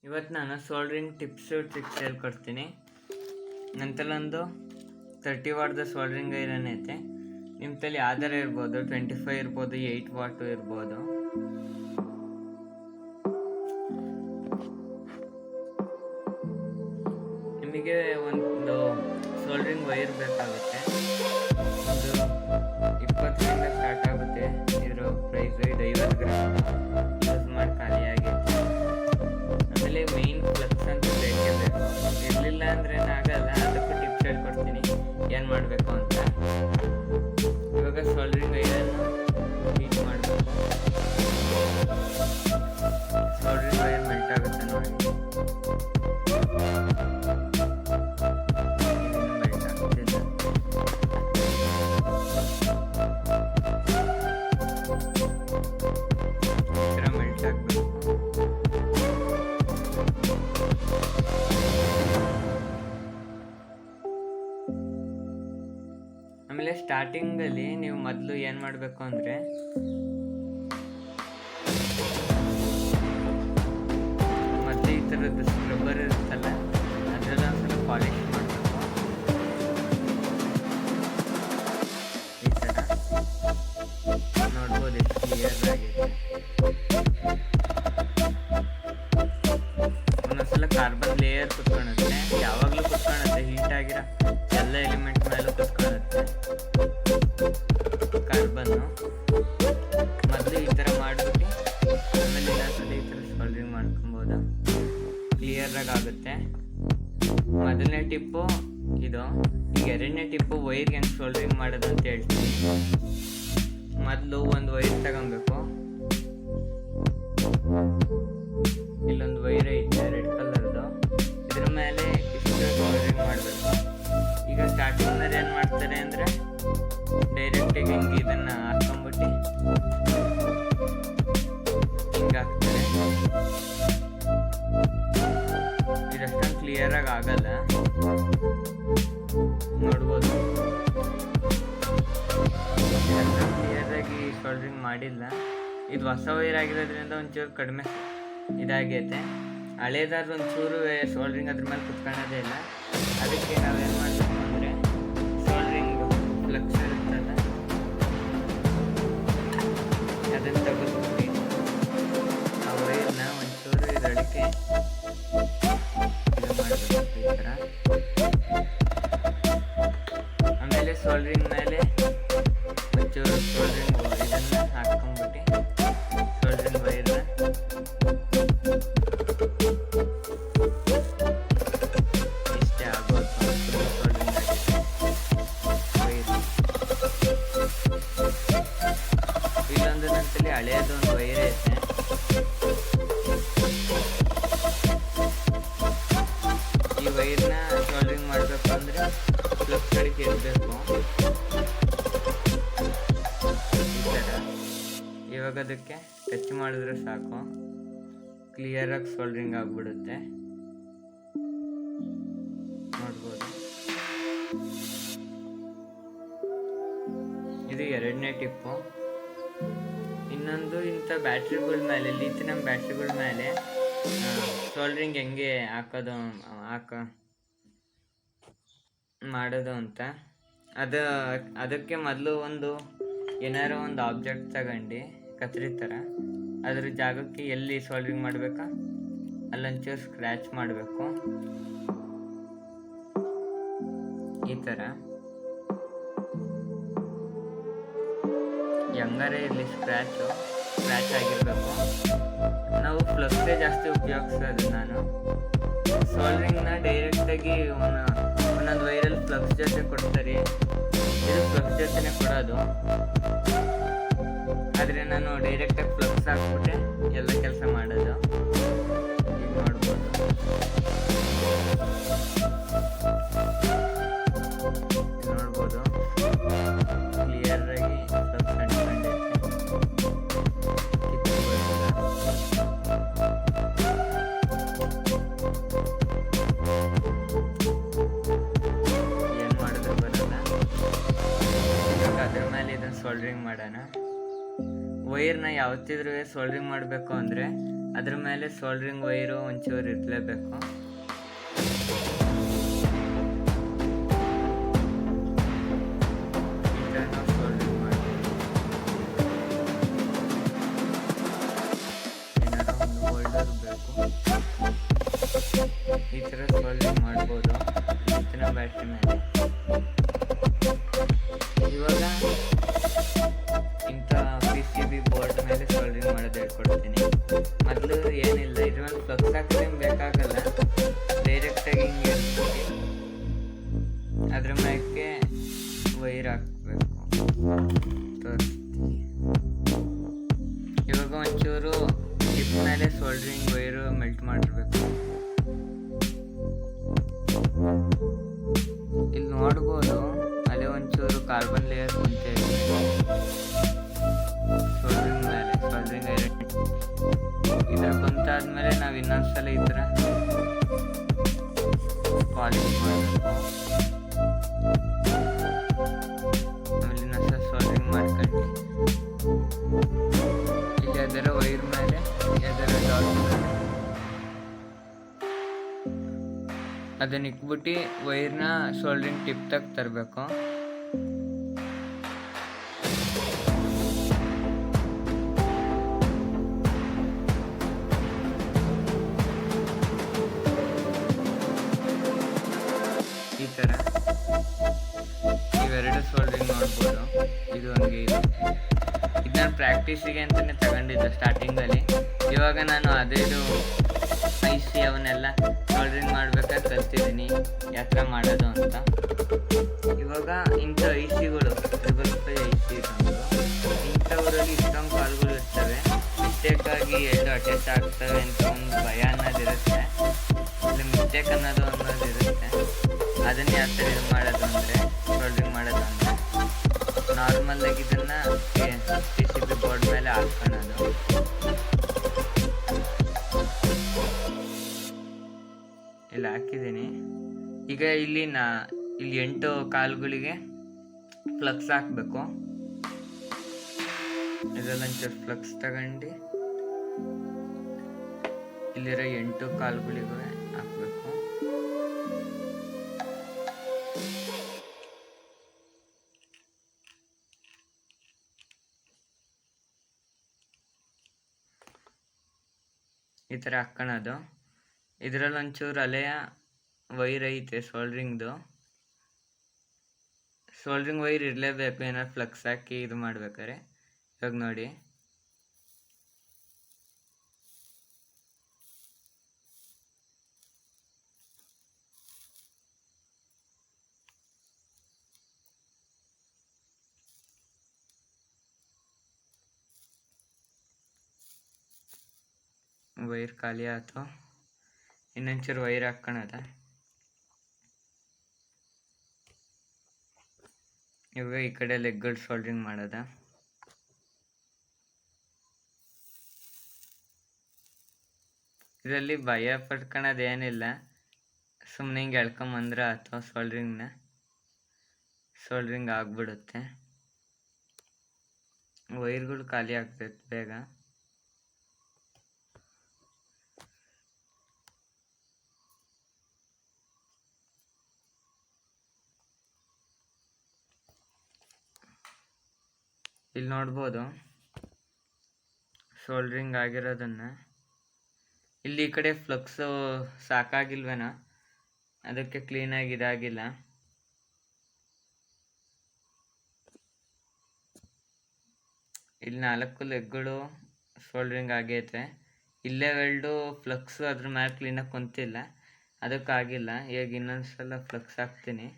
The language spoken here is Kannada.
ಇವತ್ತು ನಾನು ಸೋಲ್ಡ್ರಿಂಗ್ ಟಿಪ್ಸು ಟ್ರಿಕ್ಸ್ ಹೇಳ್ಕೊಡ್ತೀನಿ. ನಂತರ ಒಂದು 30 ವಾಟ್ದ ಸೋಲ್ಡ್ರಿಂಗ್ ಐರನ್ ಐತೆ. ನಿಮ್ಮ ತಲೆ ಯಾವ್ದಾರ ಇರ್ಬೋದು, 25 ಇರ್ಬೋದು, 8 ವಾಟು ಇರ್ಬೋದು. ನಿಮಗೆ ಒಂದು ಸೋಲ್ಡ್ರಿಂಗ್ ವೈರ್ ಬೇಕಾಗುತ್ತೆ. ಒಂದು 20ರಿಂದ ಸ್ಟಾರ್ಟ್ ಆಗುತ್ತೆ. ಇದ್ರ ಪ್ರೈಸ್ ಇದು 50 ಗ್ರಾಮ್. ಯೂಸ್ ಮಾಡಿ ಖಾಲಿಯಾಗೈತೆ. ಆಮೇಲೆ ಮೈನ್ ಫ್ಲಕ್ಸ್ ಅಂತ ಬೇಕೇ ಬೇಕು. ಇರಲಿಲ್ಲ ಅಂದ್ರೆ ಏನಾಗಲ್ಲ. ಅದಕ್ಕೂ ಟಿಪ್ಸ್ ಹೇಳ್ಕೊಡ್ತೀನಿ ಏನು ಮಾಡಬೇಕು ಅಂತ. ಇವಾಗ ಸೋಲ್ಡ್ರಿಂಗ್ ಐರನ್ ಹೀಟ್ ಮಾಡಬೇಕು. ಸೋಲ್ಡ್ರಿಂಗ್ ವೈರ್ ಮೆಲ್ಟ್ ಆಗುತ್ತೆ ನೋಡಿ. ಮೆಲ್ಟ್ ಆಗ್ತಿಲ್ಲ. ಈ ಥರ ಮೆಲ್ಟ್ ಆಗಬೇಕು. ಆಮೇಲೆ ಸ್ಟಾರ್ಟಿಂಗಲ್ಲಿ ನೀವು ಮೊದಲು ಏನು ಮಾಡಬೇಕು ಅಂದರೆ ಮೊದಲು ಈ ಥರದ್ದು ಸ್ಕ್ರಬ್ಬರ್ ಇರುತ್ತಲ್ಲ ಅದೆಲ್ಲ ಒಂದ್ಸಲ ಪಾಲಿಶ್ ಮಾಡಬೇಕು. ಈ ಥರ ನೋಡ್ಬೋದು ಎಷ್ಟು ಕ್ಲಿಯರ್ ಆಗಿದೆ. ಒಂದೊಂದ್ಸಲ ಕಾರ್ಬನ್ ಲೇಯರ್ ಕುತ್ಕೊಳುತ್ತೆ. ಯಾವಾಗಲೂ ಕುತ್ಕೊಳುತ್ತೆ. ಹೀಟ್ ಆಗಿರೋ ಎಲ್ಲ ಎಲಿಮೆಂಟ್ ಮೇಲೂ ಕುತ್ಕೊಳುತ್ತೆ ಕಾರ್ಬನ್ನು. ಮೊದಲು ಈ ಥರ ಮಾಡಿಬಿಟ್ಟು ಆಮೇಲೆ ಇನ್ನೊಂದ್ಸಲ ಈ ಥರ ಸೋಲ್ಡ್ರಿಂಗ್ ಮಾಡ್ಕೊಬೋದು. ಕ್ಲಿಯರಾಗಿ ಆಗುತ್ತೆ. ಮೊದಲನೇ ಟಿಪ್ಪು ಇದು. ಈಗ ಎರಡನೇ ಟಿಪ್ಪು ವೈರ್ಗೆ ಹೆಂಗೆ ಸೋಲ್ಡ್ರಿಂಗ್ ಮಾಡೋದು ಅಂತ ಹೇಳ್ತೀನಿ. ಮೊದಲು ಒಂದು ವೈರ್ ತಗೊಬೇಕು. ಇಲ್ಲೊಂದು ವೈರ್ ಐತೆ ರೆಡ್ ಕಲರ್ದು. ಇದ್ರ ಮೇಲೆ ಇಷ್ಟು ಸೋಲ್ಡ್ರಿಂಗ್ ಮಾಡಬೇಕು. ಈಗ ಸ್ಟಾರ್ಟಿಂಗ್ನಲ್ಲಿ ಏನು ಮಾಡ್ತಾರೆ ಅಂದರೆ ಡೈರೆಕ್ಟಾಗಿ ಹಿಂಗೆ ಇದನ್ನು ಹಾಕ್ಕೊಂಬಿಟ್ಟು ಹಿಂಗೆ ಹಾಕ್ತಾರೆ. ಇದಷ್ಟೊಂದು ಕ್ಲಿಯರಾಗಿ ಆಗಲ್ಲ, ನೋಡ್ಬೋದು. ಇದಷ್ಟೊಂದು ಕ್ಲಿಯರಾಗಿ ಸೋಲ್ಡ್ರಿಂಗ್ ಮಾಡಿಲ್ಲ. ಇದು ಹೊಸ ವೈರ್ ಆಗಿರೋದ್ರಿಂದ ಒಂಚೂರು ಕಡಿಮೆ ಇದಾಗೈತೆ. ಹಳೇದಾದ್ರೂ ಒಂಚೂರು ಸೋಲ್ಡ್ರಿಂಗ್ ಅದ್ರ ಮೇಲೆ ಕುತ್ಕೊಳ್ಳೋದೇ ಇಲ್ಲ. ಅದಕ್ಕೆ ನಾವೇನು ಮಾಡಬೇಕು ಅಂದರೆ ಸೋಲ್ಡ್ರಿಂಗ್ ಫ್ಲಕ್ಸ್ ಇರುತ್ತಲ್ಲ ಅದನ್ನು ತೆಗೆದುಬಿಟ್ಟು ಆ ವೈರ್ನ ಒಂಚೂರು ಇದರೊಳಗೆ ಇದು ಮಾಡಬೇಕು ಈ ಥರ. ಆಮೇಲೆ ಸೋಲ್ಡ್ರಿಂಗ್ ಮೇಲೆ ಒಂಚೂರು ಸೋಲ್ಡ್ರಿಂಗ್ ಇದನ್ನು ಹಾಕ್ಕೊಂಬಿಟ್ಟು ಸೋಲ್ಡ್ರಿಂಗ್ ವೈರ್ನ ಇಷ್ಟೇ ಆಗೋದು. ಸೋಲ್ಡ್ರಿಂಗ್ ಆಗಿದೆ ವೈರ್. ಇಲ್ಲೊಂದು ನಂತಲ್ಲಿ ಹಳೆಯದೊಂದು ವೈರ್ ಐತೆ. ಈ ವೈರ್ನ ಸೋಲ್ಡ್ರಿಂಗ್ ಮಾಡಬೇಕು ಅಂದರೆ ಪ್ಲಗ್ ಕಡೆಗೆ ಇರಬೇಕು ಈ ಥರ. ಇವಾಗ ಅದಕ್ಕೆ ಟಚ್ ಮಾಡಿದ್ರೆ ಸಾಕು, ಕ್ಲಿಯರಾಗಿ ಸೋಲ್ಡ್ರಿಂಗ್ ಆಗಿಬಿಡುತ್ತೆ. ನೋಡ್ಬೋದು. ಇದು ಎರಡನೇ ಟಿಪ್ಪು. ಇನ್ನೊಂದು ಇಂಥ ಬ್ಯಾಟ್ರಿಗಳ ಮೇಲೆ, ಲಿಥಿಯಂ ಬ್ಯಾಟ್ರಿಗಳ ಮೇಲೆ ಸೋಲ್ಡ್ರಿಂಗ್ ಹೆಂಗೆ ಮಾಡೋದು ಅಂತ. ಅದಕ್ಕೆ ಮೊದಲು ಏನಾರು ಒಂದು ಆಬ್ಜೆಕ್ಟ್ ತಗೊಂಡು ಕತ್ರಿ ಥರ ಅದ್ರ ಜಾಗಕ್ಕೆ ಎಲ್ಲಿ ಸೋಲ್ಡ್ರಿಂಗ್ ಮಾಡಬೇಕಾ ಅಲ್ಲೊಂಚೂರು ಸ್ಕ್ರ್ಯಾಚ್ ಮಾಡಬೇಕು ಈ ಥರ. ಹೆಂಗಾರೆ ಇರಲಿ ಸ್ಕ್ರ್ಯಾಚ್ ಆಗಿರಬೇಕು. ನಾವು ಫ್ಲಕ್ಸೇ ಜಾಸ್ತಿ ಉಪಯೋಗಿಸೋದು. ನಾನು ಸೋಲ್ಡ್ರಿಂಗ್ನ ಡೈರೆಕ್ಟಾಗಿ ಒಂದೊಂದು ವೈರಲ್ಲಿ ಫ್ಲಕ್ಸ್ ಜೊತೆ ಕೊಡ್ತಾರೆ. ಇದು ಫ್ಲಕ್ಸ್ ಜೊತೆನೇ ಕೊಡೋದು. ಆದರೆ ನಾನು ಡೈರೆಕ್ಟಾಗಿ ಫ್ಲಕ್ಸ್ ಹಾಕ್ಬಿಟ್ಟೆ ಎಲ್ಲ ಕೆಲಸ ಮಾಡೋದು. ಈಗ ನೋಡ್ಬೋದು. ನೋಡ್ಬೋದು ಕ್ಲಿಯರಾಗಿ ಫ್ಲಕ್ಸ್ ಅಂಟ್ಕೊಂಡೈತೆ. ಏನು ಮಾಡಿದ್ರು ಬರೋಲ್ಲ. ಇವಾಗ ಅದ್ರ ಮೇಲೆ ಇದನ್ನು ಸೋಲ್ಡ್ರಿಂಗ್ ಮಾಡೋಣ. ವೈರ್ನ ಯಾವತ್ತಿದ್ರೂ ಸೋಲ್ಡ್ರಿಂಗ್ ಮಾಡಬೇಕು ಅಂದರೆ ಅದ್ರ ಮೇಲೆ ಸೋಲ್ಡ್ರಿಂಗ್ ವೈರು ಒಂಚೂರು ಇರಲೇಬೇಕು. ಸೋಲ್ಡ್ರಿಂಗ್ ಮಾಡ್ಬೋದು. ಏನಾರ ಒಂದು ಹೋಲ್ಡರ್ ಬೇಕು, ಈ ಥರ ಸೋಲ್ಡ್ರಿಂಗ್ ಮಾಡ್ಬೋದು ಇದನ್ನ ಬ್ಯಾಟ್ರಿ ಮೇಲೆ. ಇವಾಗ ಇಂಥ PCB ಬೋರ್ಡ್ ಮೇಲೆ ಸೋಲ್ಡ್ರಿಂಗ್ ಮಾಡೋದು ಹೇಳ್ಕೊಡ್ತೀನಿ. ಮೊದಲು ಏನಿಲ್ಲ, ಇದ್ರ ಮೇಲೆ ಫ್ಲಕ್ಸ್ ಹಾಕೋದೇನು ಬೇಕಾಗಲ್ಲ, ಡೈರೆಕ್ಟಾಗಿ ಹಿಂಗೆ ಇರ್ತೀವಿ, ಅದ್ರ ಮೇಲೆ ವೈರ್ ಹಾಕಬೇಕು. ಇವಾಗ ಒಂಚೂರು ಟಿಪ್ ಮೇಲೆ ಸೋಲ್ಡ್ರಿಂಗ್ ವೈರು ಮೆಲ್ಟ್ ಮಾಡಿರ್ಬೇಕು. ಇಲ್ಲಿ ನೋಡ್ಬೋದು, ಅಲ್ಲೇ ಒಂಚೂರು ಕಾರ್ಬನ್ ಲೇಯರ್ ಕುಂತ ಸೋಲ್ಡ್ರಿಂಗ್ ಮೇಲೆ. ಸೋಲ್ಡ್ರಿಂಗ್ ಐರನ್ ಇದರ ಕುಂತಾದ್ಮೇಲೆ ನಾವು ಇನ್ನೊಂದ್ಸಲ ಈ ಥರ ಪಾಲಿಶ್ ಮಾಡಬೇಕು. ಆಮೇಲೆ ಇನ್ನೊಂದ್ಸಲ ಸೋಲ್ಡ್ರಿಂಗ್ ಮಾಡ್ಕೊಂಡು ಇಲ್ಲಿ ಅದರ ವೈರ್ ಮೇಲೆ ಅದರ ಡಾಟ್ ಮೇಲೆ ಅದನ್ನ ಇಕ್ಬಿಟ್ಟು ವೈರ್ನ ಸೋಲ್ಡ್ರಿಂಗ್ ಟಿಪ್ ತಗ ತರಬೇಕು. ಈ ಥರ ಇವೆರಡು ಸೋಲ್ಡ್ರಿಂಗ್ ನೋಡ್ಬೋದು. ಇದು ಹಂಗೆ ಇದು ನಾನು ಪ್ರಾಕ್ಟೀಸಿಗೆ ಅಂತಲೇ ತಗೊಂಡಿದ್ದೆ ಸ್ಟಾರ್ಟಿಂಗಲ್ಲಿ. ಇವಾಗ ನಾನು ಅದೇದು IC ಅವನ್ನೆಲ್ಲ ಸೋಲ್ಡ್ರಿಂಗ್ ಮಾಡ್ಬೇಕಾದ್ರೆ ಕಲ್ತಿದ್ದೀನಿ ಯಾವ ಥರ ಮಾಡೋದು ಅಂತ. ಇವಾಗ ಇಂಥ ICಗಳು ₹5 IC ಇಂಥವರಲ್ಲಿ ಇಷ್ಟೊಂದು ಕಾಲ್ಗಳು ಇರ್ತವೆ, ಮಿಸ್ಟೇಕಾಗಿ ಎರಡು ಅಟ್ಯಾಚ್ ಆಗ್ತವೆ ಅಂತ ಒಂದು ಭಯ ಅನ್ನೋದಿರುತ್ತೆ, ಇಲ್ಲ ಮಿಸ್ಟೇಕ್ ಅನ್ನೋದಿರುತ್ತೆ. ಅದನ್ನ ಯಾವ ಥರ ಇದು ಮಾಡೋದು ಅಂದರೆ, ಸೋಲ್ಡ್ರಿಂಗ್ ಮಾಡೋದು ಅಂದರೆ ನಾರ್ಮಲಾಗಿ ಇದನ್ನು PCB ಬೋರ್ಡ್ ಮೇಲೆ ಹಾಕ್ಕೊಳ್ಳೋದು. ಇಲ್ಲಿ ಹಾಕಿದ್ದೀನಿ. ಈಗ ಇಲ್ಲಿ 8 ಕಾಲುಗಳಿಗೆ ಫ್ಲಕ್ಸ್ ಹಾಕಬೇಕು. ಇದರಲ್ಲಿ ಒಂಚೂರು ಫ್ಲಕ್ಸ್ ತಗೊಂಡು ಇಲ್ಲಿರೋ 8 ಕಾಲುಗಳಿಗೂ ಹಾಕಬೇಕು. ಈ ಥರ ಹಾಕ್ಕೊಳ್ಳೋದು. ಇದರಲ್ಲಿ ಒಂಚೂರು ಅಲೆಯ ವೈರ್ ಐತೆ ಸೋಲ್ಡ್ರಿಂಗ್ದು. ಸೋಲ್ಡ್ರಿಂಗ್ ವೈರ್ ಇರಲೇಬೇಕು ಏನಾದ್ರು ಫ್ಲಕ್ಸ್ ಹಾಕಿ ಇದು ಮಾಡ್ಬೇಕಾರೆ. ಇವಾಗ ನೋಡಿ, ವೈರ್ ಖಾಲಿ ಆಯ್ತು. ಇನ್ನೊಂಚೂರು ವೈರ್ ಹಾಕ್ಕೊಳ್ಳೋದ. ಇವಾಗ ಈ ಕಡೆ ಲೆಗ್ಗಳು ಸೋಲ್ಡ್ರಿಂಗ್ ಮಾಡೋದ. ಇದರಲ್ಲಿ ಭಯ ಪಡ್ಕೊಳ್ಳೋದು ಏನಿಲ್ಲ, ಸುಮ್ಮನೆ ಹಿಂಗೆ ಎಳ್ಕೊಂಬಂದ್ರೆ ಆಯ್ತು, ಸೋಲ್ಡ್ರಿಂಗ್ ಆಗ್ಬಿಡುತ್ತೆ. ವೈರ್ಗಳು ಖಾಲಿ ಆಗ್ತೈತೆ ಬೇಗ. ಇಲ್ಲಿ ನೋಡ್ಬೋದು ಸೋಲ್ಡ್ರಿಂಗ್ ಆಗಿರೋದನ್ನ. ಇಲ್ಲಿ ಈ ಕಡೆ ಫ್ಲಕ್ಸು ಸಾಕಾಗಿಲ್ವೇನೋ, ಅದಕ್ಕೆ ಕ್ಲೀನಾಗಿ ಇದಾಗಿಲ್ಲ. ಇಲ್ಲಿ 4 ಲೆಗ್ಗಳು ಸೋಲ್ಡ್ರಿಂಗ್ ಆಗೈತೆ. ಇಲ್ಲೇ ವೆಲ್ಡು ಫ್ಲಕ್ಸು ಅದ್ರ ಮೇಲೆ ಕ್ಲೀನಾಗಿ ಕುಂತಿಲ್ಲ, ಅದಕ್ಕಾಗಿಲ್ಲ. ಈಗ ಇನ್ನೊಂದ್ಸಲ ಫ್ಲಕ್ಸ್ ಹಾಕ್ತೀನಿ.